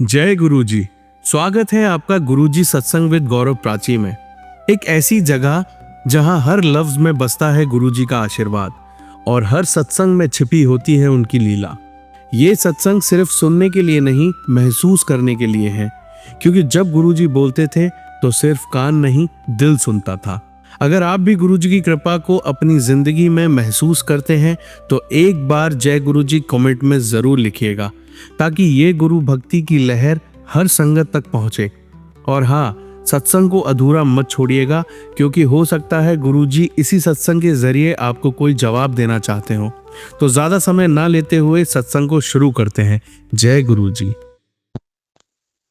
जय गुरुजी। स्वागत है आपका गुरुजी सत्संग विद गौरव प्राची में। एक ऐसी जगह जहां हर लफ्ज में बसता है गुरुजी का आशीर्वाद और हर सत्संग में छिपी होती है उनकी लीला। ये सत्संग सिर्फ सुनने के लिए नहीं, महसूस करने के लिए है, क्योंकि जब गुरुजी बोलते थे तो सिर्फ कान नहीं, दिल सुनता था। अगर आप भी गुरुजी की कृपा को अपनी जिंदगी में महसूस करते हैं तो एक बार जय गुरुजी कमेंट में जरूर लिखिएगा, ताकि ये गुरु भक्ति की लहर हर संगत तक पहुंचे। और हाँ, सत्संग को अधूरा मत छोड़िएगा, क्योंकि हो सकता है गुरुजी इसी सत्संग के जरिए आपको कोई जवाब देना चाहते हो। तो ज्यादा समय ना लेते हुए सत्संग को शुरू करते हैं। जय गुरुजी।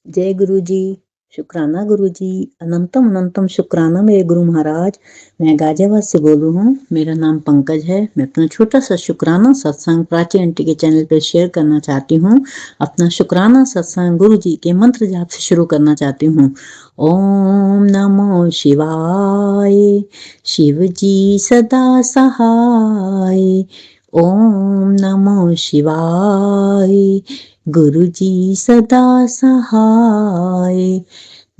जय गुरुजी, शुक्राना गुरुजी, अनंतम अनंतम शुक्राना मेरे गुरु महाराज। मैं गाजियाबाद से बोलू हूँ। मेरा नाम पंकज है। मैं अपना छोटा सा शुक्राना सत्संग प्राची आंटी के चैनल पर शेयर करना चाहती हूँ। अपना शुक्राना सत्संग गुरुजी के मंत्र जाप से शुरू करना चाहती हूँ। ओम नमो शिवाय, शिव जी सदा सहाय। ओम नमो शिवाय, गुरुजी सदा सहाय।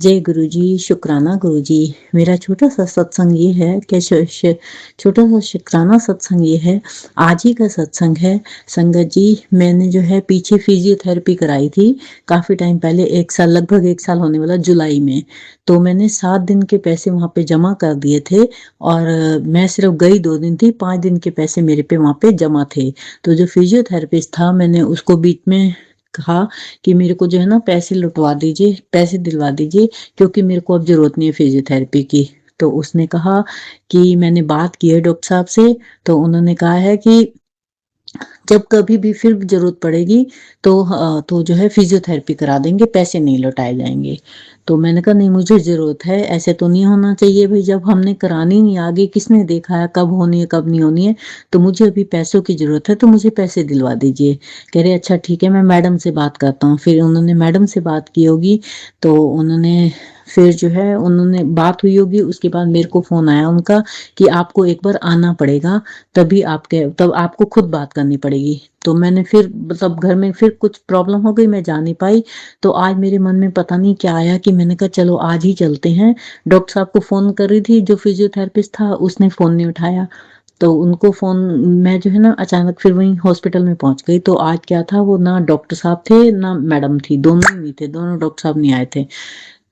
जय गुरुजी, शुक्राना गुरुजी। मेरा छोटा सा सत्संग ये है कि छोटा सा शुक्राना सत्संग ये है, आज ही का सत्संग है। संगत जी, मैंने जो है पीछे फिजियोथेरेपी कराई थी काफी टाइम पहले, 1 साल, लगभग 1 साल होने वाला जुलाई में। तो मैंने 7 दिन के पैसे वहां पे जमा कर दिए थे और मैं सिर्फ गई 2 दिन थी। 5 दिन के पैसे मेरे पे वहां पे जमा थे। तो जो फिजियोथेरेपिस्ट था, मैंने उसको बीच में कहा कि मेरे को जो है ना पैसे लौटवा दीजिए, पैसे दिलवा दीजिए, क्योंकि मेरे को अब जरूरत नहीं है फिजियोथेरेपी की। तो उसने कहा कि मैंने बात की है डॉक्टर साहब से, तो उन्होंने कहा है कि जब कभी भी फिर जरूरत पड़ेगी तो जो है फिजियोथेरेपी करा देंगे, पैसे नहीं लौटाए जाएंगे। तो मैंने कहा नहीं, मुझे जरूरत है, ऐसे तो नहीं होना चाहिए भाई, जब हमने करानी नहीं, आगे किसने देखा है कब होनी है कब नहीं होनी है। तो मुझे अभी पैसों की जरूरत है, तो मुझे पैसे दिलवा दीजिए। कह रहे अच्छा ठीक है, मैं मैडम से बात करता हूँ। फिर उन्होंने मैडम से बात की होगी, तो उन्होंने फिर जो है उन्होंने बात हुई होगी। उसके बाद मेरे को फोन आया उनका कि आपको एक बार आना पड़ेगा, तब आपको खुद बात करनी पड़ेगी। तो मैंने फिर मतलब घर में फिर कुछ प्रॉब्लम हो गई, मैं जा नहीं पाई। तो आज मेरे मन में पता नहीं क्या आया कि मैंने कहा चलो आज ही चलते हैं। डॉक्टर साहब को फोन कर रही थी, जो फिजियोथेरेपिस्ट था उसने फोन नहीं उठाया। तो उनको फोन, मैं जो है ना अचानक फिर वहीं हॉस्पिटल में पहुंच गई। तो आज क्या था, वो ना डॉक्टर साहब थे ना मैडम थी, दोनों ही नहीं थे, दोनों डॉक्टर साहब नहीं आए थे।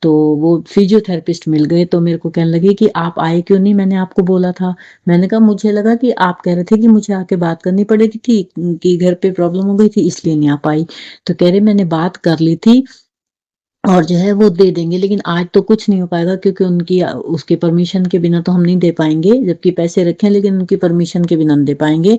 तो वो फिजियोथेरेपिस्ट मिल गए, तो मेरे को कहने लगे कि आप आए क्यों नहीं, मैंने आपको बोला था। मैंने कहा मुझे लगा कि आप कह रहे थे कि मुझे आके बात करनी पड़ेगी थी, कि घर पे प्रॉब्लम हो गई थी इसलिए नहीं आ पाई। तो कह रहे मैंने बात कर ली थी और जो है वो दे देंगे, लेकिन आज तो कुछ नहीं हो पाएगा, क्योंकि उनकी उसके परमिशन के बिना तो हम नहीं दे पाएंगे, जबकि पैसे रखे हैं, लेकिन उनकी परमिशन के बिना नहीं दे पाएंगे।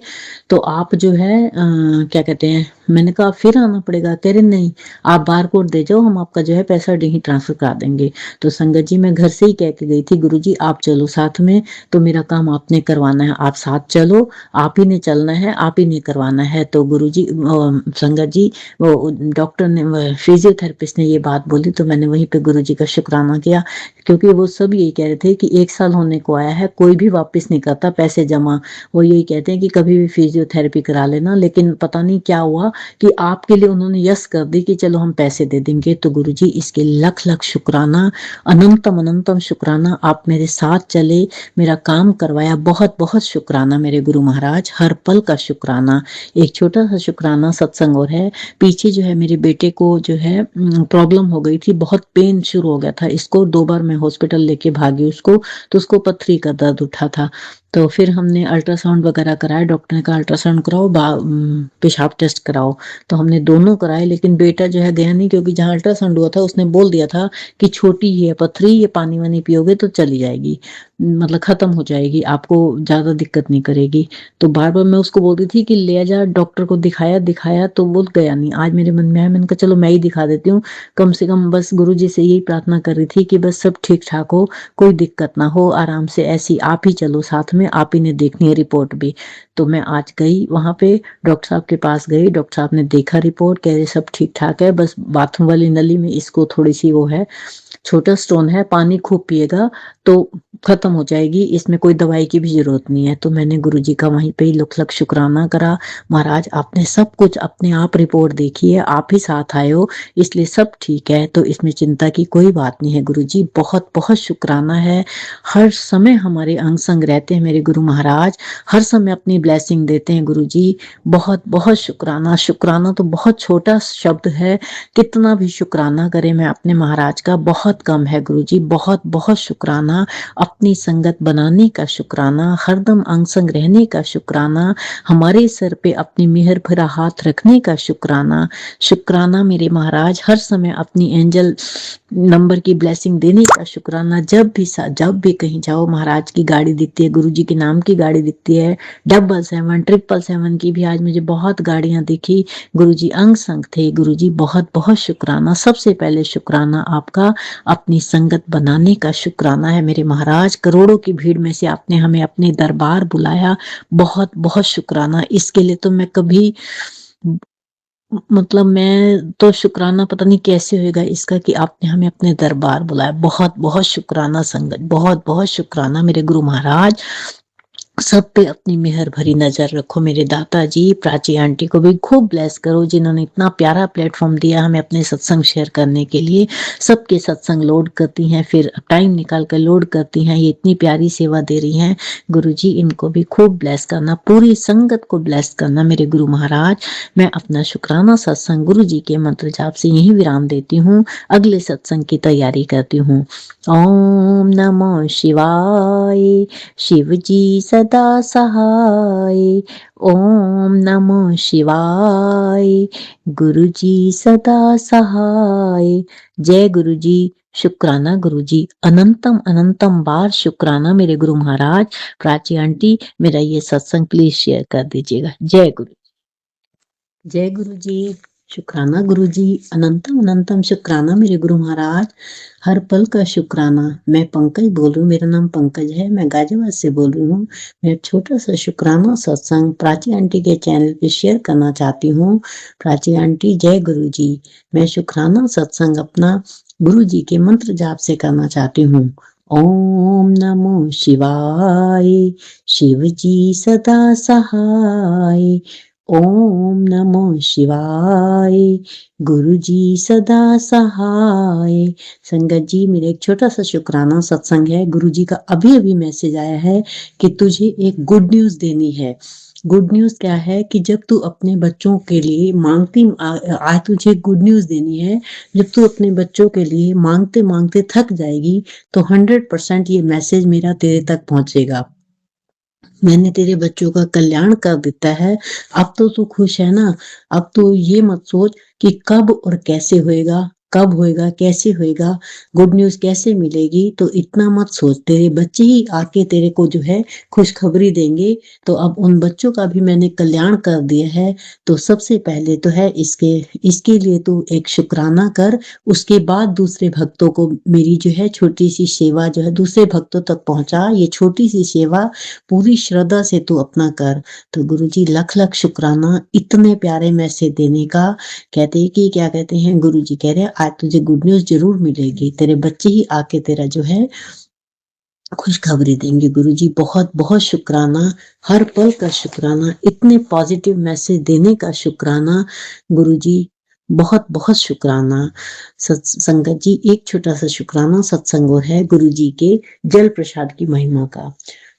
तो आप जो है क्या कहते हैं, मैंने कहा फिर आना पड़ेगा। कह रहे नहीं, आप बार कोड दे जाओ, हम आपका जो है पैसा नहीं ट्रांसफर करा देंगे। तो संगत जी, मैं घर से ही कह के गई थी गुरुजी आप चलो साथ में, तो मेरा काम आपने करवाना है, आप साथ चलो, आप ही ने चलना है, आप ही ने करवाना है। तो गुरुजी संगत जी, वो डॉक्टर ने, फिजियोथेरेपिस्ट ने ये बात बोली, तो मैंने वहीं पे गुरुजी का शुक्राना किया, क्योंकि वो सब यही कह रहे थे कि 1 साल होने को आया है, कोई भी वापस नहीं करता पैसे जमा। वो यही कहते हैं कि कभी भी फिजियोथेरेपी करा लेना, लेकिन पता नहीं क्या हुआ कि आपके लिए उन्होंने यस कर दी कि चलो हम पैसे दे देंगे। तो गुरुजी इसके लख लख शुक्राना, अनंतम अनंतम शुक्राना, आप मेरे साथ चले, मेरा काम करवाया, बहुत बहुत शुक्राना मेरे गुरु महाराज, हर पल का शुक्राना। एक छोटा सा शुक्राना सत्संग और है। पीछे जो है मेरे बेटे को जो है प्रॉब्लम हो गई थी, बहुत पेन शुरू हो गया था इसको, 2 बार मैं हॉस्पिटल लेके भागी उसको, तो उसको पथरी का दर्द उठा था। तो फिर हमने अल्ट्रासाउंड वगैरह कराया, डॉक्टर ने कहा अल्ट्रासाउंड कराओ, पेशाब टेस्ट कराओ। तो हमने दोनों कराए, लेकिन बेटा जो है गया नहीं, क्योंकि जहाँ अल्ट्रासाउंड हुआ था उसने बोल दिया था कि छोटी ही है पथरी, ये पानी वानी पियोगे तो चली जाएगी, मतलब खत्म हो जाएगी, आपको ज्यादा दिक्कत नहीं करेगी। तो बार बार मैं उसको बोल रही थी कि ले जा, डॉक्टर को दिखाया दिखाया, तो वो गया नहीं। आज मेरे मन में आया, मैंने कहा चलो मैं ही दिखा देती हूँ, कम से कम बस गुरुजी से यही प्रार्थना कर रही थी कि बस सब ठीक ठाक हो, कोई दिक्कत ना हो, आराम से ऐसी आप ही चलो साथ में, आप ही ने देखनी है रिपोर्ट भी। तो मैं आज गई वहां पे, डॉक्टर साहब के पास गई, डॉक्टर साहब ने देखा रिपोर्ट, कह रहे सब ठीक ठाक है, बस बाथरूम वाली नली में इसको थोड़ी सी वो है, छोटा स्टोन है, पानी खूब पिएगा तो खत्म हो जाएगी, इसमें कोई दवाई की भी जरूरत नहीं है। तो मैंने गुरुजी का वहीं पे ही लख लख शुक्राना करा। महाराज आपने सब कुछ अपने आप रिपोर्ट देखी है, आप ही साथ आए हो, इसलिए सब ठीक है, तो इसमें चिंता की कोई बात नहीं है। गुरुजी बहुत बहुत शुक्राना है, हर समय हमारे अंग संग रहते हैं मेरे गुरु महाराज, हर समय अपनी ब्लेसिंग देते हैं। गुरुजी बहुत बहुत शुक्राना। शुक्राना तो बहुत छोटा शब्द है, कितना भी शुक्राना करें मैं अपने महाराज का बहुत कम है। गुरुजी बहुत बहुत शुक्राना, अपनी संगत बनाने का शुक्राना, हरदम अंग संग रहने का शुक्राना, हमारे सर पे अपनी मेहर भरा हाथ रखने का शुक्राना। शुक्राना मेरे महाराज, हर समय अपनी एंजल नंबर की ब्लेसिंग देने का शुक्राना। जब भी कहीं जाओ महाराज की गाड़ी दिखती है, गुरुजी के नाम की गाड़ी दिखती है, 777 777 की भी आज मुझे बहुत गाड़ियां दिखी। गुरुजी अंग संग थे। गुरुजी बहुत बहुत शुक्राना। सबसे पहले शुक्राना आपका अपनी संगत बनाने का शुक्राना है मेरे महाराज। करोड़ों की भीड़ में से आपने हमें अपने दरबार बुलाया, बहुत बहुत शुक्राना। इसके लिए तो मैं कभी मतलब मैं तो शुक्राना पता नहीं कैसे होएगा इसका कि आपने हमें अपने दरबार बुलाया। बहुत बहुत शुक्राना संगत, बहुत बहुत शुक्राना मेरे गुरु महाराज। सब पे अपनी मेहर भरी नजर रखो मेरे दाताजी। प्राची आंटी को भी खूब ब्लेस करो, जिन्होंने इतना प्यारा प्लेटफॉर्म दिया हमें अपने सत्संग शेयर करने के लिए। सबके सत्संग लोड करती हैं, फिर टाइम निकाल कर लोड करती हैं, ये इतनी प्यारी सेवा दे रही हैं। गुरुजी इनको भी खूब ब्लेस करना, पूरी संगत को ब्लेस करना मेरे गुरु महाराज। मैं अपना शुक्राना सत्संग गुरुजी के मंत्र जाप से यही विराम देती हूँ, अगले सत्संग की तैयारी करती हूँ। ओम नमो शिवाय, शिव जी सदा सहाय। ओम नमो शिवाय, गुरु जी सदा सहाय। जय गुरु जी। शुक्राना गुरु जी, अनंतम अनंतम बार शुक्राना मेरे गुरु महाराज। प्राची आंटी मेरा ये सत्संग प्लीज शेयर कर दीजिएगा। जय गुरु, जय गुरु जी। शुक्राना गुरु जी, अनंतम अनंतम शुक्राना मेरे गुरु महाराज, हर पल का शुक्राना। मैं पंकज बोल रही हूँ, मेरा नाम पंकज है, मैं गाजियाबाद से बोल रही हूँ। मैं छोटा सा शुक्राना सत्संग प्राची आंटी के चैनल पे शेयर करना चाहती हूँ। प्राची आंटी जय गुरु जी। मैं शुक्राना सत्संग अपना गुरु जी के मंत्र जाप से करना चाहती हूँ। ओम नमो शिवाय, शिव जी सदा सहाय। ओम नमो शिवाय, गुरु जी सदा सहाय। संगत जी मेरा एक छोटा सा शुक्राना सत्संग है। गुरु जी का अभी अभी मैसेज आया है कि तुझे एक गुड न्यूज देनी है। गुड न्यूज क्या है कि जब तू अपने बच्चों के लिए मांगती आज तुझे गुड न्यूज देनी है। जब तू अपने बच्चों के लिए मांगते मांगते थक जाएगी तो 100% ये मैसेज मेरा तेरे तक पहुंचेगा। मैंने तेरे बच्चों का कल्याण कर देता है। अब तो तू खुश है ना। अब तो ये मत सोच कि कब और कैसे होएगा, कब होएगा, कैसे होएगा, गुड न्यूज कैसे मिलेगी, तो इतना मत सोच। तेरे बच्चे ही आके तेरे को जो है खुशखबरी देंगे। तो अब उन बच्चों का भी मैंने कल्याण कर दिया है। तो सबसे पहले तो है इसके लिए तू एक शुक्राना कर। उसके बाद दूसरे भक्तों को मेरी जो है छोटी सी सेवा जो है दूसरे भक्तों तक पहुंचा। ये छोटी सी सेवा पूरी श्रद्धा से तू अपना कर। तो गुरुजी लख लख शुक्राना इतने प्यारे मैसेज देने का। कहते हैं कि क्या कहते हैं, गुरुजी कह रहे हैं आज तुझे गुड न्यूज जरूर मिलेगी। तेरे बच्चे ही आके तेरा जो है खुशखबरी देंगे। गुरुजी बहुत बहुत शुक्राना, हर पल का शुक्राना, इतने पॉजिटिव मैसेज देने का शुक्राना। गुरुजी बहुत बहुत शुक्राना। संगत जी एक छोटा सा शुक्राना सत्संग और है गुरुजी के जल प्रसाद की महिमा का।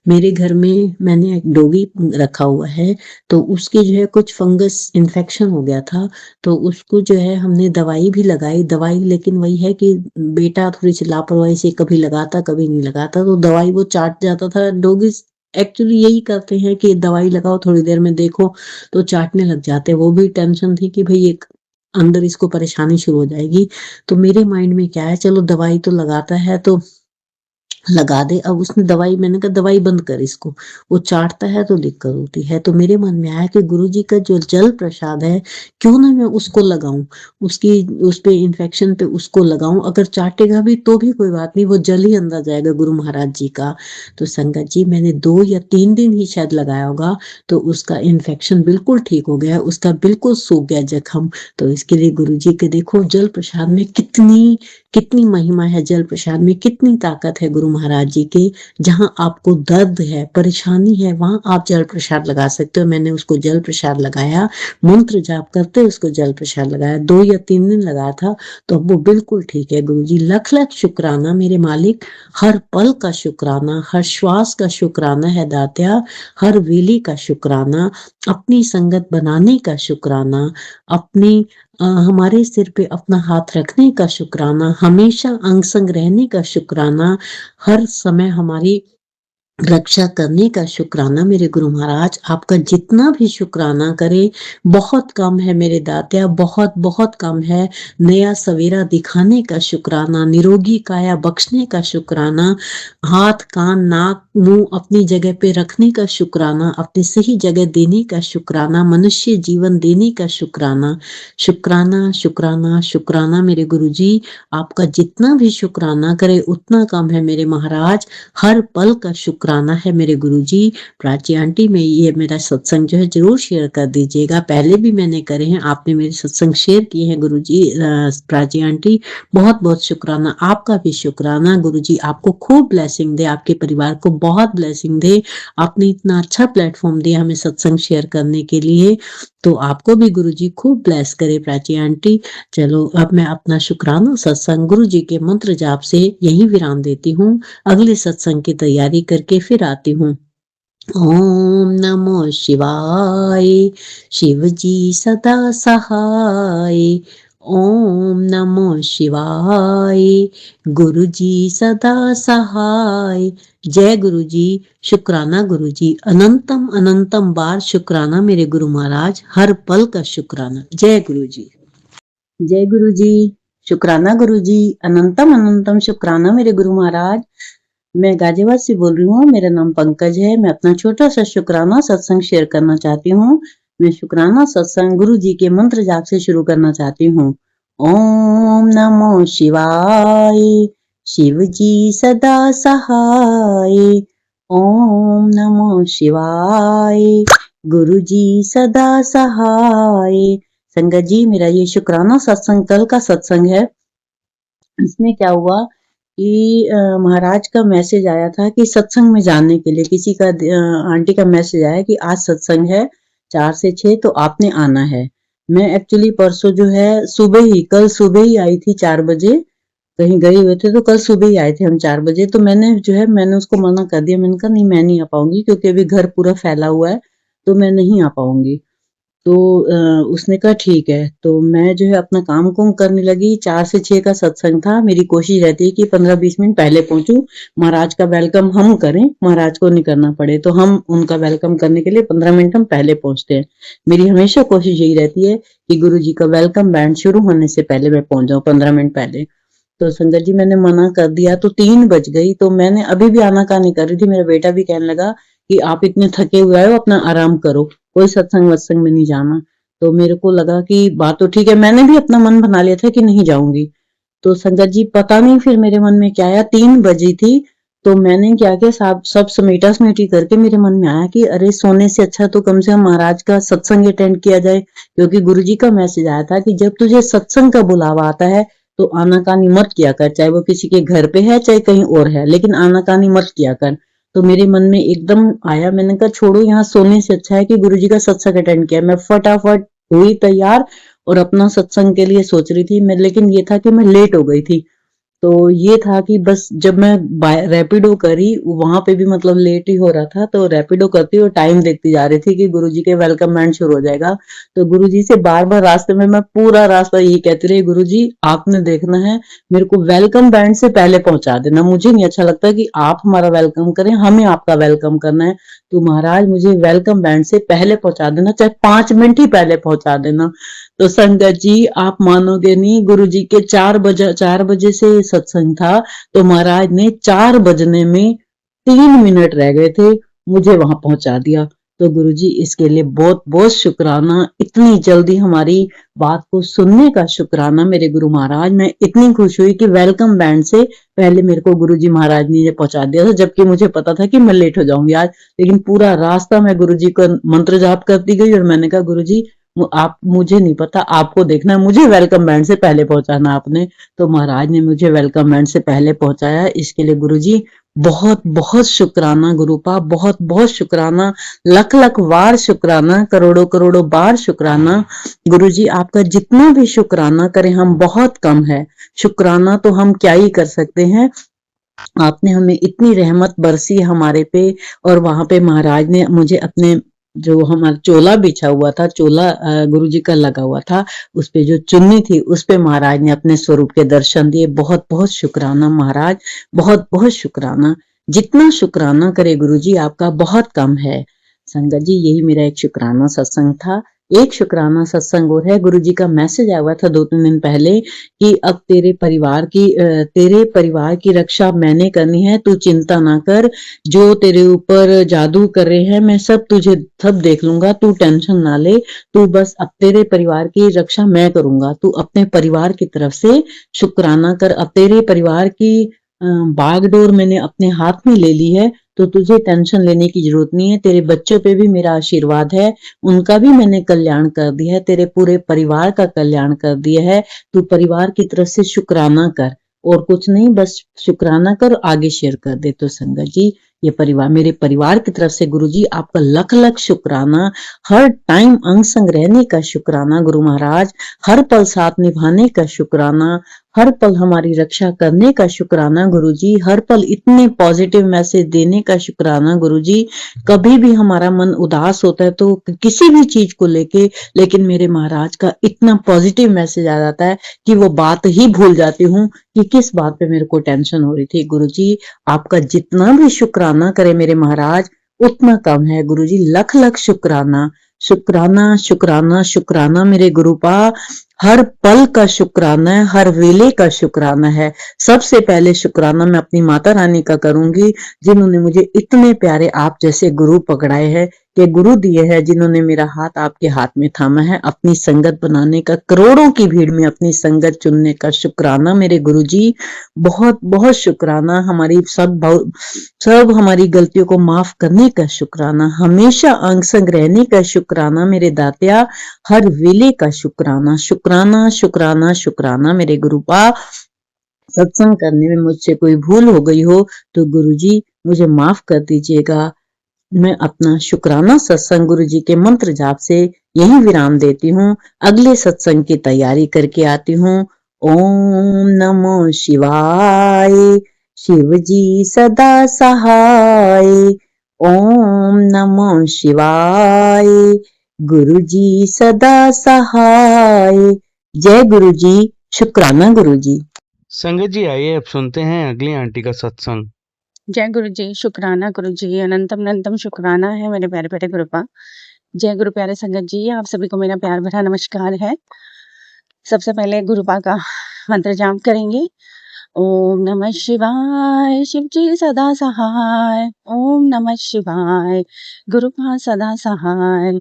मेरे घर में मैंने एक डॉगी रखा हुआ है, तो उसके जो है कुछ फंगस इन्फेक्शन हो गया था। तो उसको जो है हमने दवाई भी लगाई, दवाई लेकिन वही है कि बेटा थोड़ी सी लापरवाही से कभी लगाता कभी नहीं लगाता, तो दवाई वो चाट जाता था। डॉगी एक्चुअली यही करते हैं कि दवाई लगाओ थोड़ी देर में देखो तो चाटने लग जाते हैं। वो भी टेंशन थी कि भाई एक अंदर इसको परेशानी शुरू हो जाएगी। तो मेरे माइंड में क्या है, चलो दवाई तो लगाता है तो लगा दे। अब उसने दवाई, मैंने कहा दवाई बंद कर इसको, वो चाटता है तो दिक्कत होती है। तो मेरे मन में आया कि गुरुजी का जो जल प्रसाद है क्यों ना मैं उसको लगाऊं, उसकी उस पे इन्फेक्शन पे उसको लगाऊं। अगर चाटेगा भी तो भी कोई बात नहीं, वो जल ही अंदर जाएगा गुरु महाराज जी का। तो संगत जी मैंने 2 या 3 दिन ही शायद लगाया होगा, तो उसका इन्फेक्शन बिल्कुल ठीक हो गया, उसका बिल्कुल सूख गया जख्म। तो इसके लिए गुरुजी के देखो जल प्रसाद में कितनी कितनी महिमा है, जल प्रसाद में कितनी ताकत है गुरु महाराज जी के। जहाँ आपको दर्द है, परेशानी है, वहां आप जल प्रसाद लगा सकते हो। मैंने उसको जल प्रसाद लगाया, मंत्र जाप करते उसको जल प्रसाद लगाया, 2 या 3 दिन लगाया था, तो अब वो बिल्कुल ठीक है। गुरुजी लख लख शुक्राना मेरे मालिक, हर पल का शुक्राना, हर श्वास का शुक्राना है दात्या, हर वेली का शुक्राना, अपनी संगत बनाने का शुक्राना, अपनी हमारे सिर पे अपना हाथ रखने का शुक्राना, हमेशा अंग संग रहने का शुक्राना, हर समय हमारी रक्षा करने का शुक्राना मेरे गुरु महाराज। आपका जितना भी शुक्राना करे बहुत कम है मेरे दात्या, बहुत बहुत कम है। नया सवेरा दिखाने का शुक्राना, निरोगी काया बख्शने का शुक्राना, हाथ कान नाक मुंह अपनी जगह पे रखने का शुक्राना, अपनी सही जगह देने का शुक्राना, मनुष्य जीवन देने का शुक्राना। शुक्राना शुक्राना शुक्राना मेरे गुरुजी। आपका जितना भी शुक्राना करे उतना कम है मेरे महाराज। हर पल का शुक्राना है मेरे गुरुजी। प्राची आंटी में ये मेरा सत्संग जो है जरूर शेयर कर दीजिएगा। पहले भी मैंने करे हैं, आपने मेरे सत्संग शेयर किए हैं गुरुजी। प्राची आंटी बहुत बहुत शुक्राना, आपका भी शुक्राना। गुरुजी आपको खूब ब्लेसिंग दे, आपके परिवार को बहुत ब्लेसिंग दे। आपने इतना अच्छा प्लेटफॉर्म दिया हमें सत्संग शेयर करने के लिए, तो आपको भी गुरुजी खूब ब्लेस करे प्राची आंटी। चलो अब मैं अपना शुक्राना सत्संग गुरुजी के मंत्र जाप से यही विराम देती हूँ। अगले सत्संग की तैयारी करके फिर आती हूँ। ओम नमो शिवाय, शिव जी सदा सहाय। ओम नमो शिवाय, गुरु जी सदा सहाय। जय गुरु जी। शुक्राना गुरु जी, अनंतम अनंतम बार शुक्राना मेरे गुरु महाराज, हर पल का शुक्राना। जय गुरु जी। जय गुरु जी। शुक्राना गुरु जी, अनंतम अनंतम शुक्राना मेरे गुरु महाराज। मैं गाजियाबाद से बोल रही हूँ, मेरा नाम पंकज है। मैं अपना छोटा सा शुक्राना सत्संग शेयर करना चाहती हूँ। मैं शुक्राना सत्संग गुरु जी के मंत्र जाप से शुरू करना चाहती हूँ। ओम नमो शिवाय, शिव जी सदा सहाय। ओम नमो शिवाय, गुरु जी सदा सहाय। संगत जी, मेरा ये शुक्राना सत्संग कल का सत्संग है। इसमें क्या हुआ कि महाराज का मैसेज आया था कि सत्संग में जाने के लिए, किसी का आंटी का मैसेज आया कि आज सत्संग है 4 से 6, तो आपने आना है। मैं एक्चुअली परसों जो है कल सुबह ही आई थी 4 बजे, कहीं गए हुए थे, तो कल सुबह ही आए थे हम 4 बजे। तो मैंने उसको मना कर दिया। मैंने कहा नहीं, मैं नहीं आ पाऊंगी क्योंकि अभी घर पूरा फैला हुआ है, तो मैं नहीं आ पाऊंगी। तो उसने कहा ठीक है। तो मैं जो है अपना काम कुम करने लगी। 4 से 6 का सत्संग था। मेरी कोशिश रहती है कि 15-20 मिनट पहले पहुंचूं, महाराज का वेलकम हम करें, महाराज को नहीं करना पड़े, तो हम उनका वेलकम करने के लिए 15 मिनट हम पहले पहुंचते हैं। मेरी हमेशा कोशिश यही रहती है कि गुरु जी का वेलकम बैंड शुरू होने से पहले मैं पहुंच जाऊं, 15 मिनट पहले। तो संगत जी मैंने मना कर दिया, तो 3 बज गई। तो मैंने अभी भी आनाकानी कर रही थी। मेरा बेटा भी कहने लगा कि आप इतने थके हुए आए हो, अपना आराम करो, कोई सत्संग वत्संग में नहीं जाना। तो मेरे को लगा कि बात तो ठीक है, मैंने भी अपना मन बना लिया था कि नहीं जाऊंगी। तो संगत जी पता नहीं फिर मेरे मन में क्या आया, 3 बजी थी, तो मैंने क्या किया, सब समेटा समेटी करके मेरे मन में आया कि अरे सोने से अच्छा तो कम से कम महाराज का सत्संग अटेंड किया जाए। क्योंकि गुरुजी का मैसेज आया था कि जब तुझे सत्संग का बुलावा आता है तो आनाकानी मत किया कर, चाहे वो किसी के घर पे है चाहे कहीं और है, लेकिन आनाकानी मत किया कर। तो मेरे मन में एकदम आया, मैंने कहा छोड़ो, यहाँ सोने से अच्छा है कि गुरुजी का सत्संग अटेंड किया। मैं फटाफट हुई तैयार और अपना सत्संग के लिए सोच रही थी मैं, लेकिन ये था कि मैं लेट हो गई थी। तो ये था कि बस जब मैं रैपिडो करी, वहां पे भी मतलब लेट ही हो रहा था, तो रैपिडो करती और टाइम देखती जा रही थी कि गुरुजी के वेलकम बैंड शुरू हो जाएगा। तो गुरुजी से बार बार रास्ते में मैं पूरा रास्ता यही कहती रही, गुरुजी आपने देखना है, मेरे को वेलकम बैंड से पहले पहुंचा देना। मुझे नहीं अच्छा लगता कि आप हमारा वेलकम करें, हमें आपका वेलकम करना है। तो महाराज मुझे वेलकम बैंड से पहले पहुंचा देना, चाहे 5 मिनट ही पहले पहुंचा देना। तो संगत जी आप मानोगे नहीं, गुरुजी के 4 बजे से सत्संग था, तो महाराज ने 4 बजने में 3 मिनट रह गए थे, मुझे वहां पहुंचा दिया। तो गुरुजी इसके लिए बहुत बहुत शुक्राना। इतनी जल्दी हमारी बात को सुनने का शुक्राना मेरे गुरु महाराज। मैं इतनी खुश हुई कि वेलकम बैंड से पहले मेरे को गुरुजी महाराज ने पहुंचा दिया था, जबकि मुझे पता था कि मैं लेट हो जाऊंगी आज। लेकिन पूरा रास्ता मैं गुरुजी का मंत्र जाप करती गई और मैंने कहा गुरुजी आप, मुझे नहीं पता, आपको देखना है, मुझे वेलकम बैंड से पहले पहुंचाना आपने। तो महाराज ने मुझे वेलकम बैंड से पहले पहुंचाया, इसके लिए गुरुजी बहुत बहुत शुक्राना। गुरुपा बहुत बहुत शुक्राना, लख लख बार शुक्राना, करोड़ों करोड़ों बार शुक्राना। गुरुजी आपका जितना भी शुक्राना करें हम बहुत कम है। शुक्राना तो हम क्या ही कर सकते हैं। आपने हमें इतनी रहमत बरसी हमारे पे, और वहां पे महाराज ने मुझे अपने, जो हमारा चोला बिछा हुआ था, चोला गुरुजी का लगा हुआ था, उस पे जो चुन्नी थी उस पे महाराज ने अपने स्वरूप के दर्शन दिए। बहुत बहुत शुक्राना महाराज, बहुत बहुत शुक्राना। जितना शुक्राना करे गुरुजी आपका बहुत कम है। संगत जी यही मेरा एक शुक्राना सत्संग था। एक शुक्राना सत्संग और है, गुरुजी का मैसेज आया हुआ था 2-3 दिन पहले कि अब तेरे परिवार की रक्षा मैंने करनी है, तू चिंता ना कर। जो तेरे ऊपर जादू कर रहे हैं मैं सब तुझे सब देख लूंगा, तू टेंशन ना ले। तू बस अब तेरे परिवार की रक्षा मैं करूंगा, तू अपने परिवार की तरफ से शुक्राना कर। अब तेरे परिवार की बागडोर मैंने अपने हाथ में ले ली है, तो तुझे टेंशन लेने की जरूरत नहीं है। तेरे बच्चों पे भी मेरा आशीर्वाद है, उनका भी मैंने कल्याण कर दिया है, तेरे पूरे परिवार का कल्याण कर दिया है। तू परिवार की तरफ से शुक्राना कर, और कुछ नहीं, बस शुक्राना कर, आगे शेयर कर दे। तो संगत जी ये परिवार, मेरे परिवार की तरफ से गुरुजी आपका लख लख शुक्राना। हर टाइम अंग संग रहने का शुक्राना गुरु महाराज, हर पल साथ निभाने का शुक्राना, हर पल हमारी रक्षा करने का शुक्राना गुरुजी, हर पल इतने पॉजिटिव मैसेज देने का शुक्राना गुरुजी। कभी भी हमारा मन उदास होता है तो किसी भी चीज को लेके, लेकिन मेरे महाराज का इतना पॉजिटिव मैसेज आ जाता है कि वो बात ही भूल जाती हूँ कि किस बात पे मेरे को टेंशन हो रही थी। गुरुजी आपका जितना भी शुक्राना करे मेरे महाराज उतना कम है। गुरुजी लख लख शुक्राना, शुक्राना शुक्राना शुक्राना मेरे गुरुपा। हर पल का शुक्राना है, हर वेले का शुक्राना है। सबसे पहले शुक्राना मैं अपनी माता रानी का करूंगी, जिन्होंने मुझे इतने प्यारे आप जैसे गुरु पकड़ाए हैं, के गुरु दिए हैं, जिन्होंने मेरा हाथ आपके हाथ में थामा है, अपनी संगत बनाने का, करोड़ों की भीड़ में अपनी संगत चुनने का शुक्राना मेरे गुरुजी। बहुत बहुत शुक्राना। हमारी सब हमारी गलतियों को माफ करने का शुक्राना, हमेशा अंग संग रहने का शुक्राना मेरे दातिया, हर वेले का शुक्राना। शुक्राना शुक्राना शुक्राना मेरे गुरुपा। सत्संग करने में मुझसे कोई भूल हो गई हो तो गुरुजी मुझे माफ कर दीजिएगा। मैं अपना शुक्राना सत्संग गुरुजी के मंत्र जाप से यही विराम देती हूँ। अगले सत्संग की तैयारी करके आती हूँ। ओम नमो शिवाय, शिव जी सदा सहाय। ओम नमो शिवाय, गुरु जी सदा सहाय। जय गुरु जी, शुक्राना गुरु जी। संगत जी आइए अब सुनते हैं अगली आंटी का सत्संग। जय गुरु जी, शुक्राना गुरु जी, अनंतम अनंतम शुक्राना है मेरे प्यारे प्यारे गुरुपा। जय गुरु प्यारे संगत जी, आप सभी को मेरा प्यार भरा नमस्कार है। सबसे पहले गुरुपा का मंत्र जाप करेंगे। ओम नमः शिवाय, शिव जी सदा सहाय। ओम नमः शिवाय, गुरुपा सदा सहाय।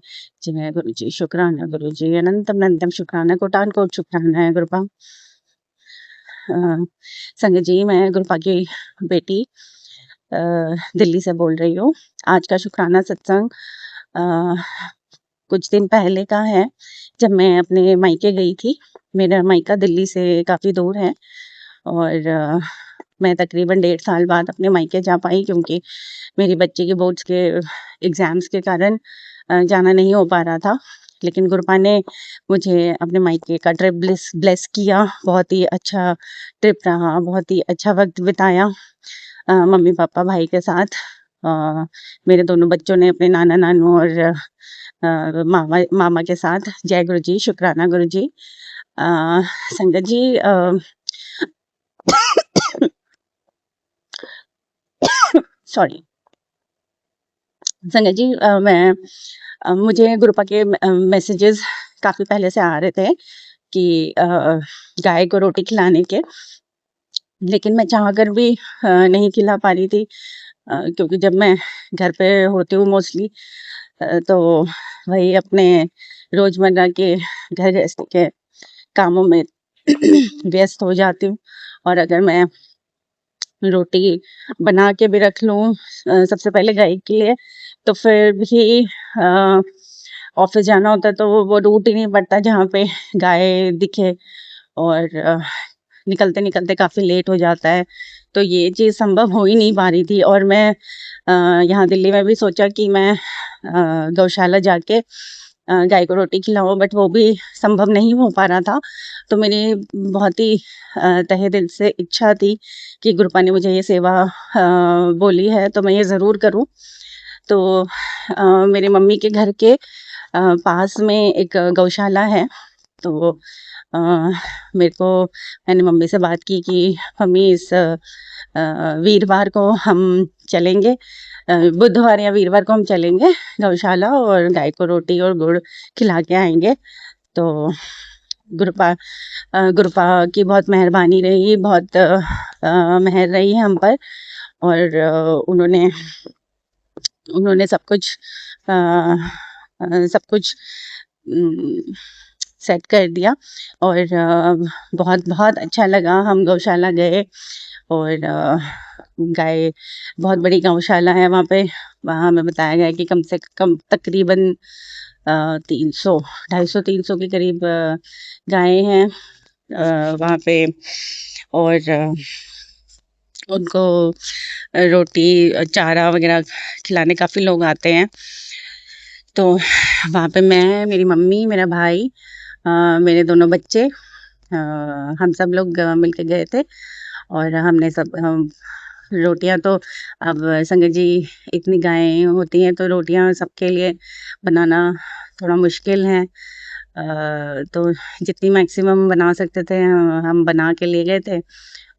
जय गुरु जी, शुक्राना गुरु जी, अनंतम अनंतम शुक्राना, कोटान कोट शुक्राना है गुरुपा। संगत जी मैं गुरुपा की बेटी दिल्ली से बोल रही हूँ। आज का शुक्राना सत्संग कुछ दिन पहले का है, जब मैं अपने मायके गई थी। मेरा मायका दिल्ली से काफ़ी दूर है, और मैं तकरीबन 1.5 साल बाद अपने मायके जा पाई, क्योंकि मेरी बच्ची के बोर्ड्स के एग्ज़ाम्स के कारण जाना नहीं हो पा रहा था। लेकिन गुरुपा ने मुझे अपने मायके का ट्रिप ब्लेस किया। बहुत ही अच्छा ट्रिप रहा, बहुत ही अच्छा वक्त बिताया मम्मी पापा भाई के साथ। मेरे दोनों बच्चों ने अपने नाना नानू और मामा के साथ। जय गुरु जी, शुक्राना गुरु जी। संगत जी सॉरी संगत जी, मुझे गुरुपा के मैसेजेस काफ़ी पहले से आ रहे थे कि गाय को रोटी खिलाने के, लेकिन मैं चाहकर भी नहीं खिला पा रही थी, क्योंकि जब मैं घर पे होती हूँ मोस्टली तो वही अपने रोज़मर्रा के घर गृहस्थी के कामों में व्यस्त हो जाती हूँ। और अगर मैं रोटी बना के भी रख लूँ सबसे पहले गाय के लिए, तो फिर भी ऑफिस जाना होता है तो वो रूट ही नहीं पड़ता जहाँ पे गाय दिखे, और निकलते निकलते काफ़ी लेट हो जाता है, तो ये चीज़ संभव हो ही नहीं पा रही थी। और मैं यहाँ दिल्ली में भी सोचा कि मैं गौशाला जाके गाय को रोटी खिलाऊं, बट वो भी संभव नहीं हो पा रहा था। तो मेरी बहुत ही तहे दिल से इच्छा थी कि गुरुपा ने मुझे ये सेवा बोली है तो मैं ये ज़रूर करूं। तो मेरी मम्मी के घर के पास में एक गौशाला है, तो अ, मेरे को मैंने मम्मी से बात की कि मम्मी इस वीरवार को हम चलेंगे, बुधवार या वीरवार को हम चलेंगे गौशाला और गाय को रोटी और गुड़ खिला के आएंगे। तो गुरुपा गुरुपा की बहुत मेहरबानी रही, बहुत मेहर रही है हम पर, और उन्होंने सब कुछ सब कुछ सेट कर दिया, और बहुत बहुत अच्छा लगा। हम गौशाला गए और गाय, बहुत बड़ी गौशाला है वहाँ पे, वहाँ हमें बताया गया कि कम से कम तकरीबन 300 250-300 के करीब गायें हैं वहाँ पे, और उनको रोटी चारा वगैरह खिलाने काफ़ी लोग आते हैं। तो वहाँ पे मैं, मेरी मम्मी, मेरा भाई, मेरे दोनों बच्चे, हम सब लोग मिलके गए थे, और हमने सब रोटियां तो, अब संगत जी इतनी गायें होती हैं तो रोटियां सबके लिए बनाना थोड़ा मुश्किल है, तो जितनी मैक्सिमम बना सकते थे हम बना के ले गए थे,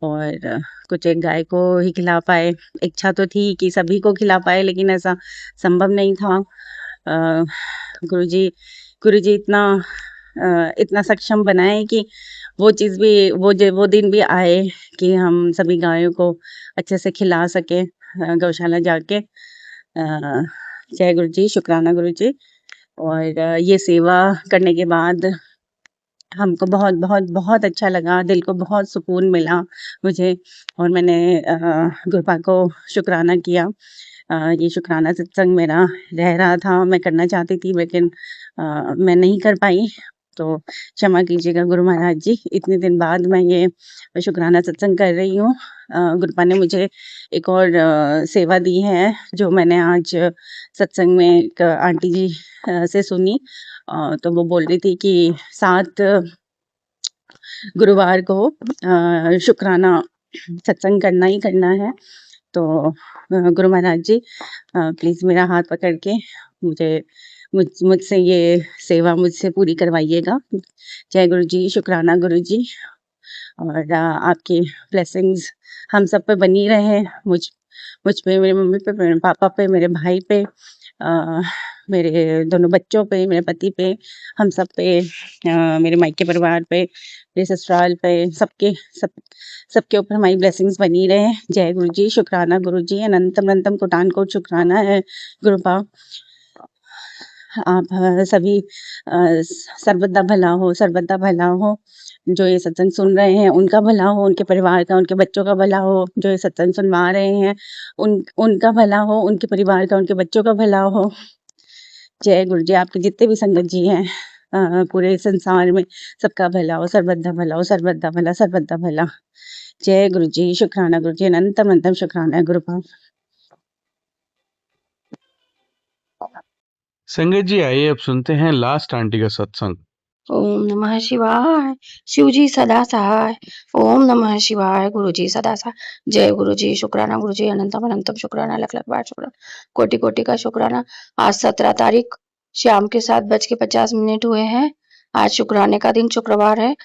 और कुछ एक गाय को ही खिला पाए। इच्छा तो थी कि सभी को खिला पाए, लेकिन ऐसा संभव नहीं था। गुरुजी गुरुजी इतना सक्षम बनाए कि वो चीज़ भी, वो दिन भी आए कि हम सभी गायों को अच्छे से खिला सके गौशाला जाके। जय गुरुजी, शुक्राना गुरुजी। और ये सेवा करने के बाद हमको बहुत बहुत बहुत अच्छा लगा, दिल को बहुत सुकून मिला मुझे, और मैंने गुरुपा को शुक्राना किया। ये शुक्राना सत्संग मेरा रह रहा था, मैं करना चाहती थी लेकिन मैं नहीं कर पाई, तो क्षमा कीजिएगा गुरु महाराज जी। इतने दिन बाद मैं ये शुक्राना सत्संग कर रही हूँ। गुरुपा ने मुझे एक और सेवा दी है जो मैंने आज सत्संग में एक आंटी जी से सुनी। तो वो बोल रही थी कि 7 गुरुवार को शुक्राना सत्संग करना ही करना है। तो गुरु महाराज जी प्लीज़ मेरा हाथ पकड़ के मुझसे ये सेवा मुझसे पूरी करवाइएगा। जय गुरु जी, शुक्राना गुरु जी, और आपकी ब्लेसिंग्स हम सब पे बनी रहे, मुझ पे, मेरी मम्मी पे, मेरे पापा पे, मेरे भाई पे, मेरे दोनों बच्चों पे, मेरे पति पे, हम सब पे, मेरे मायके परिवार पे, मेरे ससुराल पे, सबके ऊपर हमारी ब्लेसिंग्स बनी रहे। जय गुरु जी, शुक्राना गुरु जी, अनंतम अनंतम कोटान कोट शुक्राना है गुरुपा। आप सभी सर्वदा भला हो, सर्वदा भला हो। जो ये सत्संग सुन रहे हैं उनका भला हो, उनके परिवार का, उनके बच्चों का भला हो। जो ये सत्संग सुनवा रहे हैं उनका भला हो, उनके परिवार का, उनके बच्चों का भला हो। जय गुरु जी, आपके जितने भी संगत जी हैं पूरे संसार में सबका भला हो, सर्वदा भला हो, सर्वदा भला, सर्वदा भला। जय गुरु जी, शुक्राना गुरु जी, अनंतम अनंतम शुक्राना गुरुपा। संगत जी आइए अब सुनते हैं लास्ट आंटी का सत्संग। ओम नमः शिवाय। शिव जी सदा सहाय। ओम नमः शिवाय। गुरु जी सदा सहाय। जय गुरु जी, शुक्राना गुरु जी, अनंतम अनंतम शुक्राना, लख लख बार शुक्राना, कोटि कोटि का शुक्राना। आज 17 तारीख शाम के 7:50 हुए हैं। आज शुक्राने का दिन, शुक्रवार है।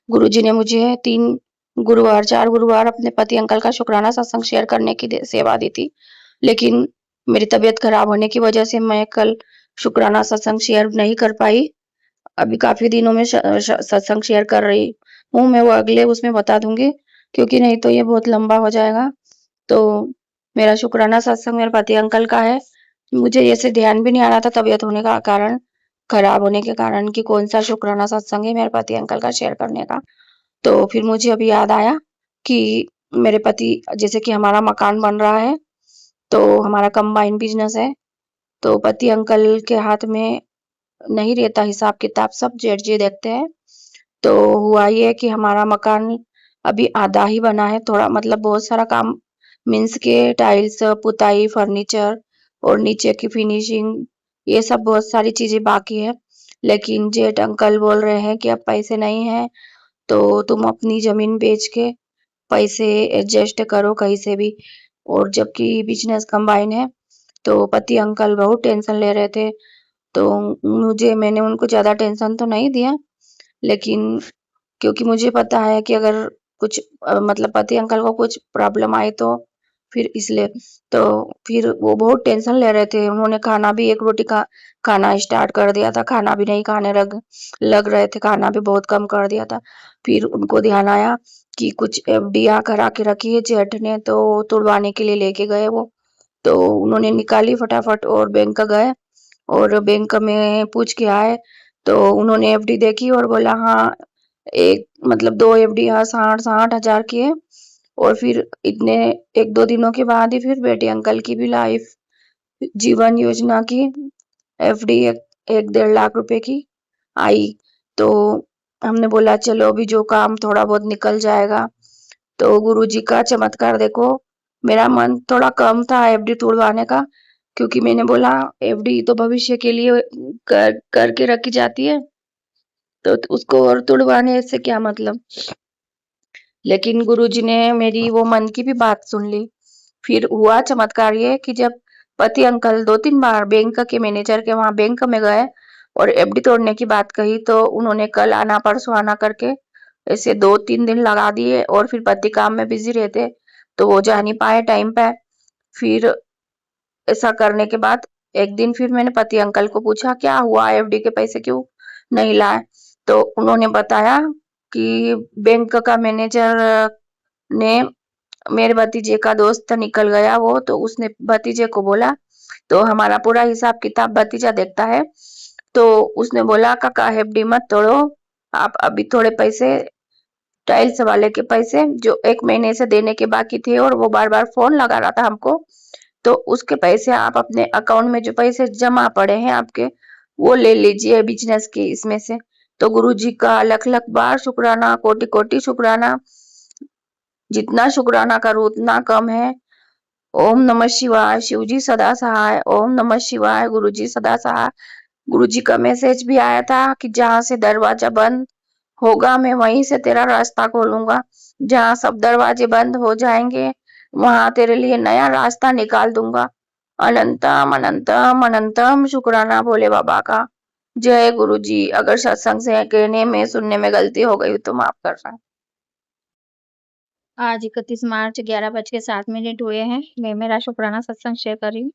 गुरु जी ने मुझे 4 गुरुवार अपने पति अंकल का शुक्राना सत्संग शेयर करने की सेवा दी थी, लेकिन मेरी तबीयत खराब होने की वजह से मैं कल शुक्राना सत्संग शेयर नहीं कर पाई। अभी काफी दिनों में सत्संग शेयर कर रही हूँ, मैं वो अगले उसमें बता दूंगी, क्योंकि नहीं तो ये बहुत लंबा हो जाएगा। तो मेरा शुक्राना सत्संग मेरे पति अंकल का है। मुझे ऐसे ध्यान भी नहीं आ रहा था तबीयत होने का कारण, खराब होने के कारण, कि कौन सा शुक्राना सत्संग है मेरे पति अंकल का शेयर करने का। तो फिर मुझे अभी याद आया कि मेरे पति, जैसे कि हमारा मकान बन रहा है तो हमारा कंबाइन बिजनेस है, तो पति अंकल के हाथ में नहीं रहता हिसाब किताब, सब जेठ जी देखते हैं। तो हुआ ये कि हमारा मकान अभी आधा ही बना है, थोड़ा मतलब बहुत सारा काम मीन्स के टाइल्स, पुताई, फर्नीचर और नीचे की फिनिशिंग, ये सब बहुत सारी चीजें बाकी है। लेकिन जेठ अंकल बोल रहे हैं कि अब पैसे नहीं है तो तुम अपनी जमीन बेच के पैसे एडजस्ट करो कहीं से भी। और जबकि बिजनेस कंबाइन है तो पति अंकल बहुत टेंशन ले रहे थे। तो मैंने उनको ज्यादा टेंशन तो नहीं दिया, लेकिन क्योंकि मुझे पता है कि अगर कुछ मतलब पति अंकल को कुछ प्रॉब्लम आई तो फिर इसलिए, तो फिर वो बहुत टेंशन ले रहे थे। उन्होंने खाना भी एक रोटी का खाना स्टार्ट कर दिया था, खाना भी नहीं खाने लग लग रहे थे, खाना भी बहुत कम कर दिया था। फिर उनको ध्यान आया कि कुछ एफडियां करा के रखी है जेठ ने, तो तुड़वाने के लिए लेके गए वो। तो उन्होंने निकाली फटाफट और बैंक गए और बैंक में पूछ के आए। तो उन्होंने एफडी देखी और बोला हाँ, एक मतलब 2 एफडी 60,000 की है। और फिर इतने 1-2 दिनों के बाद ही फिर बेटे अंकल की भी लाइफ जीवन योजना की एफडी 1-1.5 लाख रुपए की आई। तो हमने बोला चलो अभी जो काम थोड़ा बहुत निकल जाएगा। तो गुरुजी का चमत्कार देखो, मेरा मन थोड़ा कम था एफडी तुड़वाने का, क्योंकि मैंने बोला एफडी तो भविष्य के लिए करके रखी जाती है, तो उसको और तुड़वाने से क्या मतलब। लेकिन गुरुजी ने मेरी वो मन की भी बात सुन ली। फिर हुआ चमत्कार ये कि जब पति अंकल 2-3 बार बैंक के मैनेजर के वहां बैंक में गए और एफडी तोड़ने की बात कही, तो उन्होंने कल आना परसों आना करके ऐसे 2-3 दिन लगा दिए। और फिर पति काम में बिजी रहते तो वो जा नहीं पाए टाइम पे। फिर ऐसा करने के बाद एक दिन फिर मैंने पति अंकल को पूछा क्या हुआ, एफडी के पैसे क्यों नहीं लाए। तो उन्होंने बताया कि बैंक का मैनेजर ने, मेरे भतीजे का दोस्त निकल गया वो, तो उसने भतीजे को बोला, तो हमारा पूरा हिसाब किताब भतीजा देखता है। तो उसने बोला काका एफडी मत तोड़ो, आप अभी थोड़े पैसे टाइल्स वाले के पैसे जो 1 महीने से देने के बाकी थे और वो बार बार फोन लगा रहा था हमको, तो उसके पैसे आप अपने अकाउंट में जो पैसे जमा पड़े हैं आपके, वो ले लीजिए बिजनेस के इसमें से। तो गुरुजी का लख लख बार शुक्राना, कोटि कोटि शुक्राना, जितना शुक्राना करूं उतना कम है। ओम नमः शिवाय, शिवजी सदा सहाय। ओम नमः शिवाय, गुरुजी सदा सहाय। गुरुजी का मैसेज भी आया था कि जहां से दरवाजा बंद होगा मैं वहीं से तेरा रास्ता खोलूंगा, जहां सब दरवाजे बंद हो जाएंगे वहां तेरे लिए नया रास्ता निकाल दूंगा। अनंतम अनंतम अनंतम शुक्राना भोले बाबा का। जय गुरुजी। अगर सत्संग से कहने में सुनने में गलती हो गई तो माफ करना। आज 31 मार्च 11:07 हुए हैं। मैं मेरा शुक्राना सत्संग शेयर कर रही हूँ।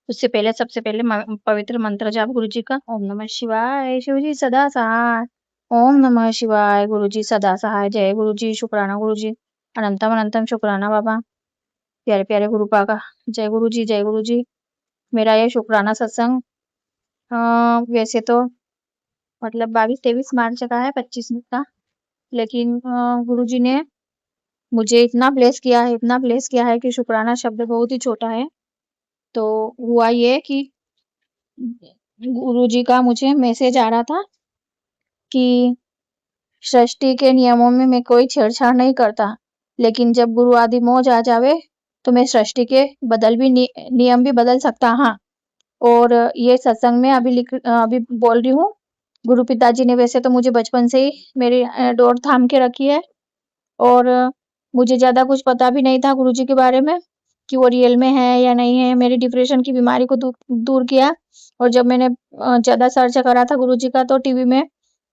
उससे पहले सबसे पहले पवित्र मंत्र जाप गुरु जी का। ओम नमः शिवाय, शिवजी सदा सहाय। ओम नमः शिवाय, गुरु जी सदा सहाय। जय गुरु जी, शुक्राना गुरु जी, अनंतम अनंतम शुक्राना बाबा, प्यारे प्यारे गुरु पाका। जय गुरु जी, जय गुरु जी। मेरा ये शुक्राना सत्संग वैसे तो मतलब 22-23 मार्च का है, 25 का, लेकिन गुरु जी ने मुझे इतना ब्लेस किया है, इतना ब्लेस किया है कि शुक्राना शब्द बहुत ही छोटा है। तो हुआ ये कि गुरुजी का मुझे मैसेज आ रहा था कि सृष्टि के नियमों में मैं कोई छेड़छाड़ नहीं करता, लेकिन जब गुरु आदि मौज आ जावे तो मैं सृष्टि के नियम भी बदल सकता। हाँ, और ये सत्संग में अभी बोल रही हूँ। गुरु पिताजी ने वैसे तो मुझे बचपन से ही मेरी डोर थाम के रखी है, और मुझे ज्यादा कुछ पता भी नहीं था गुरुजी के बारे में कि वो रियल में है या नहीं है। मेरी डिप्रेशन की बीमारी को दूर किया। और जब मैंने ज्यादा सर्च करा था गुरुजी का तो टीवी में,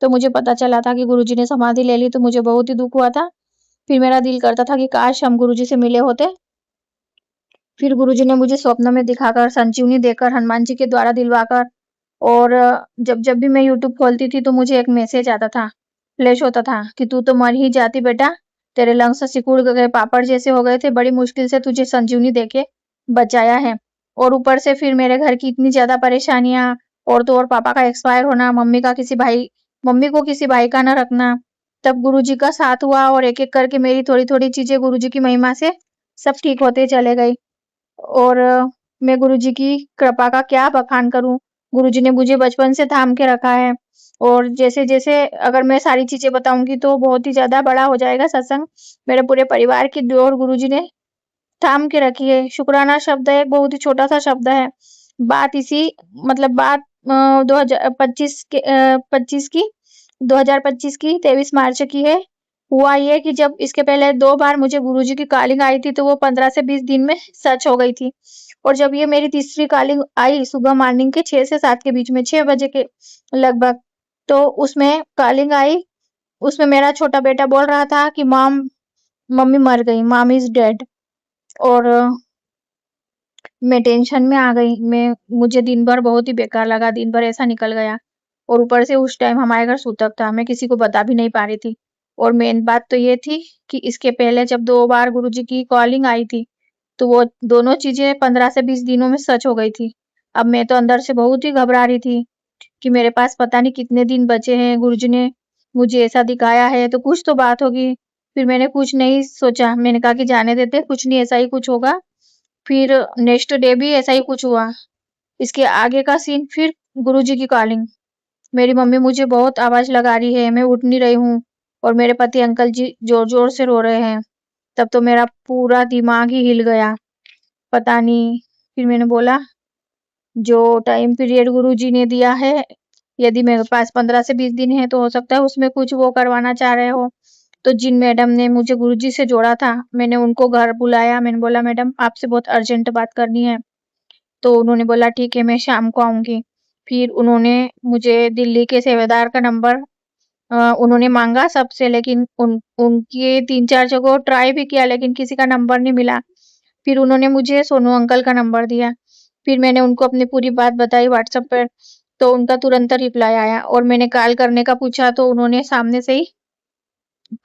तो मुझे पता चला था कि गुरुजी ने समाधि ले ली, तो मुझे बहुत ही दुख हुआ था। फिर मेरा दिल करता था कि काश हम गुरुजी से मिले होते। फिर गुरुजी ने मुझे स्वप्न में दिखाकर, संजीवनी देकर, हनुमान जी के द्वारा दिलवाकर, और जब जब भी मैं यूट्यूब खोलती थी तो मुझे एक मैसेज आता था, फ्लैश होता था कि तू तो मर ही जाती बेटा, तेरे लंग्स सिकुड़ गए, पापड़ जैसे हो गए थे, बड़ी मुश्किल से तुझे संजीवनी देके बचाया है। और ऊपर से फिर मेरे घर की इतनी ज्यादा परेशानियां, और तो और पापा का एक्सपायर होना, मम्मी को किसी भाई का न रखना, तब गुरुजी का साथ हुआ और एक एक करके मेरी थोड़ी थोड़ी चीजें गुरुजी की महिमा से सब ठीक होते चले गई। और मैं गुरुजी की कृपा का क्या बखान करूं। गुरुजी ने मुझे बचपन से थाम के रखा है। और जैसे-जैसे अगर मैं सारी चीज़ें बताऊँगी तो बहुत ही ज़्यादा बड़ा हो जाएगा सत्संग। मेरे पूरे परिवार की डोर गुरुजी ने थाम के रखी है। शुक्राना शब्द एक बहुत ही छोटा-सा शब्द है। बात इसी मतलब बात 2025 की 23 मार्च की है। हुआ ये कि जब इसके पहले 2 बार मुझे गुरुजी की कॉलिंग आई थी, तो वो 15 से 20 दिन में सच हो गई थी। और जब ये मेरी तीसरी कॉलिंग आई सुबह मॉर्निंग के 6 से 7 के बीच में, 6 बजे के लगभग, तो उसमें कॉलिंग आई, उसमें मेरा छोटा बेटा बोल रहा था कि मम्मी मर गई, मॉम इज़ डेड। और मैं टेंशन में आ गई। मुझे दिन भर बहुत ही बेकार लगा, दिन भर ऐसा निकल गया। और ऊपर से उस टाइम हमारे घर सूतक था, मैं किसी को बता भी नहीं पा रही थी। और मेन बात तो ये थी कि इसके पहले जब 2 बार गुरुजी की कॉलिंग आई थी, तो वो दोनों चीज़ें 15 से 20 दिनों में सच हो गई थी। अब मैं तो अंदर से बहुत ही घबरा रही थी कि मेरे पास पता नहीं कितने दिन बचे हैं, गुरुजी ने मुझे ऐसा दिखाया है तो कुछ तो बात होगी। फिर मैंने कुछ नहीं सोचा, मैंने कहा कि जाने देते, कुछ नहीं ऐसा ही कुछ होगा। फिर नेक्स्ट डे भी ऐसा ही कुछ हुआ। इसके आगे का सीन फिर गुरुजी की कॉलिंग। मेरी मम्मी मुझे बहुत आवाज़ लगा रही है, मैं उठ नहीं रही हूँ और मेरे पति अंकल जी ज़ोर-ज़ोर से रो रहे हैं। तब तो मेरा पूरा दिमाग ही हिल गया, पता नहीं। फिर मैंने बोला, जो टाइम पीरियड गुरुजी ने दिया है, यदि मेरे पास 15 से 20 दिन है, तो हो सकता है उसमें कुछ वो करवाना चाह रहे हो। तो जिन मैडम ने मुझे गुरुजी से जोड़ा था, मैंने उनको घर बुलाया। मैंने बोला, मैडम आपसे बहुत अर्जेंट बात करनी है। तो उन्होंने बोला ठीक है, मैं शाम को आऊँगी। फिर उन्होंने मुझे दिल्ली के सेवादार का नंबर उन्होंने माँगा सबसे, लेकिन उनके 3-4 जगह ट्राई भी किया, लेकिन किसी का नंबर नहीं मिला। फिर उन्होंने मुझे सोनू अंकल का नंबर दिया। फिर मैंने उनको अपनी पूरी बात बताई व्हाट्सएप पर, तो उनका तुरंत रिप्लाई आया और मैंने कॉल करने का पूछा तो उन्होंने सामने से ही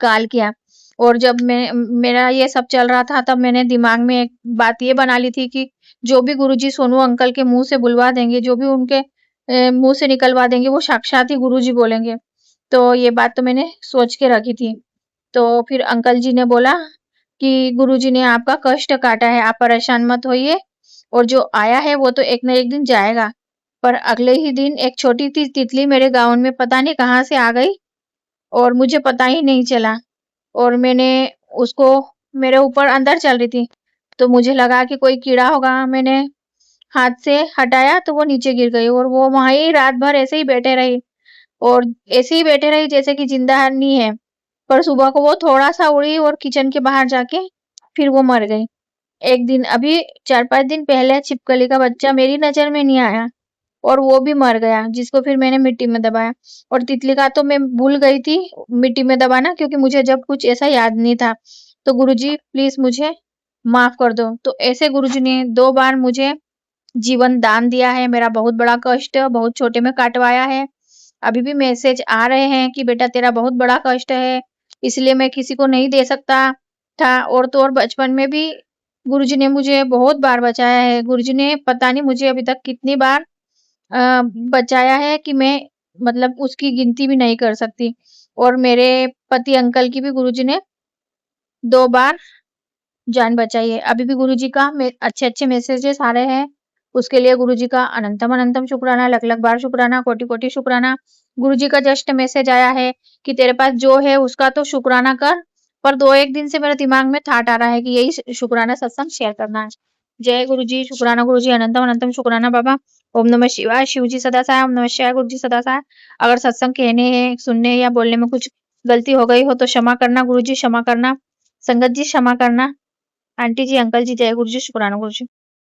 कॉल किया। और जब मेरा ये सब चल रहा था, तब मैंने दिमाग में एक बात ये बना ली थी कि जो भी गुरुजी सोनू अंकल के मुँह से बुलवा देंगे, जो भी उनके मुँह से निकलवा देंगे, वो साक्षात ही गुरुजी बोलेंगे। तो ये बात तो मैंने सोच के रखी थी। तो फिर अंकल जी ने बोला कि गुरुजी ने आपका कष्ट काटा है, आप परेशान मत होइए और जो आया है वो तो एक न एक दिन जाएगा। पर अगले ही दिन एक छोटी-सी तितली मेरे गाउन में पता नहीं कहाँ से आ गई और मुझे पता ही नहीं चला। और मैंने उसको मेरे ऊपर अंदर चल रही थी, तो मुझे लगा कि कोई कीड़ा होगा। मैंने हाथ से हटाया तो वो नीचे गिर गई और वो वहीं ही रात भर ऐसे ही बैठे रही और ऐसे ही बैठे रही जैसे कि जिंदा नहीं है। पर सुबह को वो थोड़ा-सा उड़ी और किचन के बाहर जाके फिर वो मर गई। एक दिन अभी 4-5 दिन पहले छिपकली का बच्चा मेरी नज़र में नहीं आया और वो भी मर गया, जिसको फिर मैंने मिट्टी में दबाया। और तितली का तो मैं भूल गई थी मिट्टी में दबाना, क्योंकि मुझे जब कुछ ऐसा याद नहीं था। तो गुरुजी प्लीज़ मुझे माफ़ कर दो। तो ऐसे गुरुजी ने 2 बार मुझे जीवन दान दिया है, मेरा बहुत बड़ा कष्ट बहुत छोटे में काटवाया है। अभी भी मैसेज आ रहे हैं कि बेटा तेरा बहुत बड़ा कष्ट है, इसलिए मैं किसी को नहीं दे सकता था। और तो और बचपन में भी गुरुजी ने मुझे बहुत बार बचाया है। गुरुजी ने पता नहीं मुझे अभी तक कितनी बार बचाया है कि मैं मतलब उसकी गिनती भी नहीं कर सकती। और मेरे पति अंकल की भी गुरुजी ने 2 बार जान बचाई है। अभी भी गुरुजी का अच्छे-अच्छे मैसेजेस आ रहे हैं। उसके लिए गुरुजी का अनंतम-अनंतम शुक्राना, लख-लख बार शुक्राना, कोटि-कोटि शुक्राना। गुरुजी का जस्ट मैसेज आया है कि तेरे पास जो है उसका तो शुक्राना कर, पर 2-1 दिन से मेरे दिमाग में थाट आ रहा है कि यही शुक्राना सत्संग शेयर करना है। जय गुरुजी, शुक्राना गुरुजी, अनंतम-अनंतम शुक्राना बाबा। ओम नमः शिवाय, शिव जी सदा सहाय, ओम नमः शिवाय, गुरु जी सदा सहाय। अगर सत्संग कहने, सुनने या बोलने में कुछ गलती हो गई हो तो क्षमा करना गुरुजी, क्षमा करना। संगत जी क्षमा करना। आंटी जी, अंकल जी, जय गुरु जी, शुक्राना गुरु जी।